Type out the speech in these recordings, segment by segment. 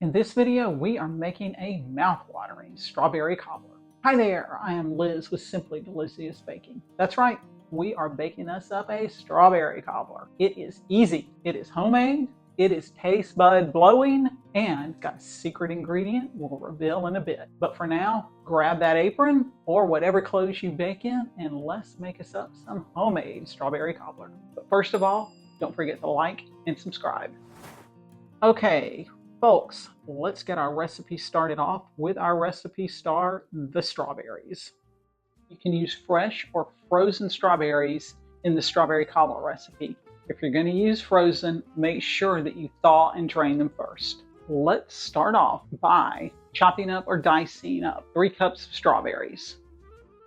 In this video, we are making a mouth-watering strawberry cobbler. Hi there, I am Liz with Simply Delicious Baking. That's right, we are baking us up a strawberry cobbler. It is easy, it is homemade, it is taste bud blowing, and got a secret ingredient we'll reveal in a bit. But for now, grab that apron or whatever clothes you bake in and let's make us up some homemade strawberry cobbler. But first of all, don't forget to like and subscribe. Okay, folks, let's get our recipe started off with our recipe star, the strawberries. You can use fresh or frozen strawberries in the strawberry cobbler recipe. If you're going to use frozen, make sure that you thaw and drain them first. Let's start off by chopping up or dicing up 3 cups of strawberries.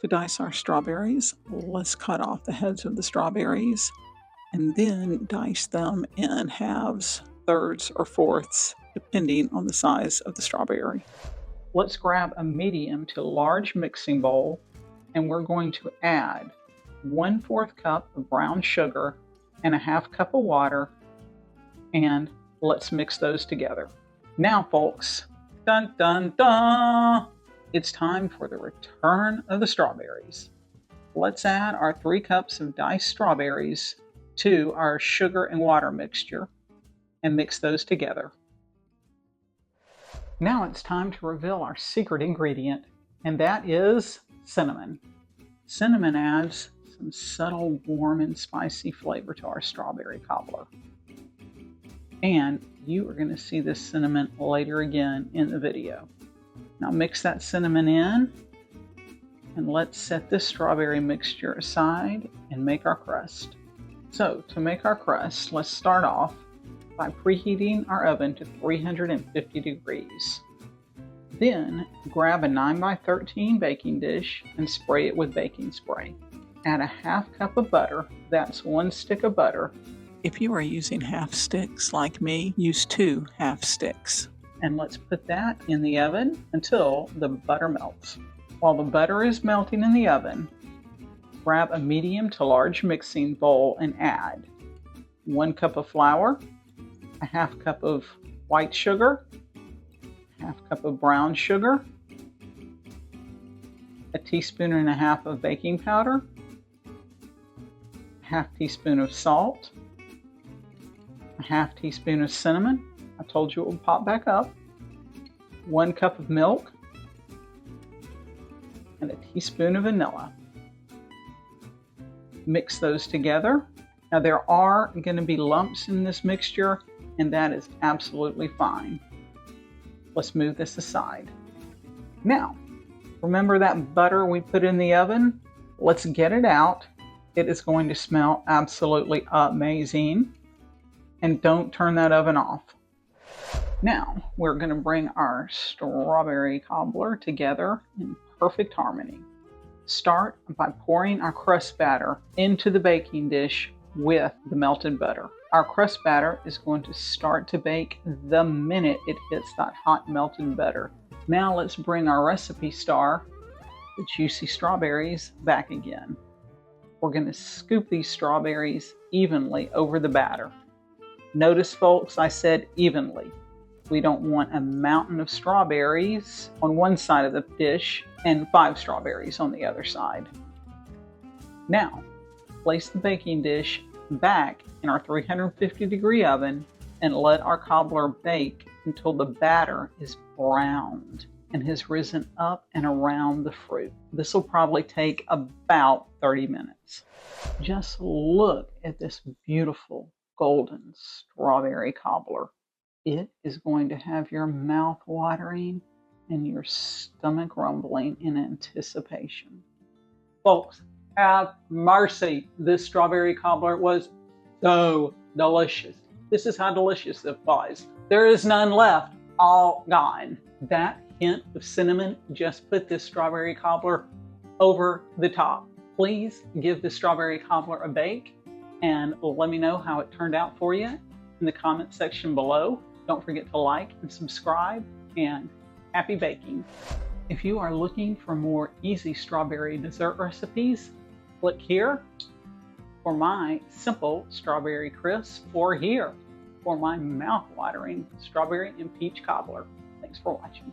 To dice our strawberries, let's cut off the heads of the strawberries and then dice them in halves, thirds, or fourths, depending on the size of the strawberry. Let's grab a medium to large mixing bowl and we're going to add 1/4 cup of brown sugar and a 1/2 cup of water, and let's mix those together. Now folks, dun dun dun, it's time for the return of the strawberries. Let's add our 3 cups of diced strawberries to our sugar and water mixture and mix those together. Now it's time to reveal our secret ingredient, and that is cinnamon. Cinnamon adds some subtle, warm, and spicy flavor to our strawberry cobbler. And you are going to see this cinnamon later again in the video. Now mix that cinnamon in, and let's set this strawberry mixture aside and make our crust. So to make our crust, let's start off by preheating our oven to 350 degrees. Then grab a 9x13 baking dish and spray it with baking spray. Add a 1/2 cup of butter, that's 1 stick of butter. If you are using half sticks like me, use 2 half sticks. And let's put that in the oven until the butter melts. While the butter is melting in the oven, grab a medium to large mixing bowl and add 1 cup of flour, a 1/2 cup of white sugar, 1/2 cup of brown sugar, a 1.5 teaspoons of baking powder, 1/2 teaspoon of salt, a 1/2 teaspoon of cinnamon. I told you it would pop back up, 1 cup of milk, and a teaspoon of vanilla. Mix those together. Now there are going to be lumps in this mixture, and that is absolutely fine. Let's move this aside. Now, remember that butter we put in the oven? Let's get it out. It is going to smell absolutely amazing. And don't turn that oven off. Now, we're going to bring our strawberry cobbler together in perfect harmony. Start by pouring our crust batter into the baking dish with the melted butter. Our crust batter is going to start to bake the minute it hits that hot melted butter. Now let's bring our recipe star, the juicy strawberries, back again. We're going to scoop these strawberries evenly over the batter. Notice folks, I said evenly. We don't want a mountain of strawberries on one side of the dish and 5 strawberries on the other side. Now, place the baking dish back in our 350 degree oven and let our cobbler bake until the batter is browned and has risen up and around the fruit. This will probably take about 30 minutes. Just look at this beautiful golden strawberry cobbler. It is going to have your mouth watering and your stomach rumbling in anticipation. Folks, have mercy. This strawberry cobbler was so delicious. This is how delicious it was. There is none left, all gone. That hint of cinnamon just put this strawberry cobbler over the top. Please give the strawberry cobbler a bake and let me know how it turned out for you in the comment section below. Don't forget to like and subscribe, and happy baking. If you are looking for more easy strawberry dessert recipes, click here for my simple strawberry crisp, or here for my mouth-watering strawberry and peach cobbler. Thanks for watching.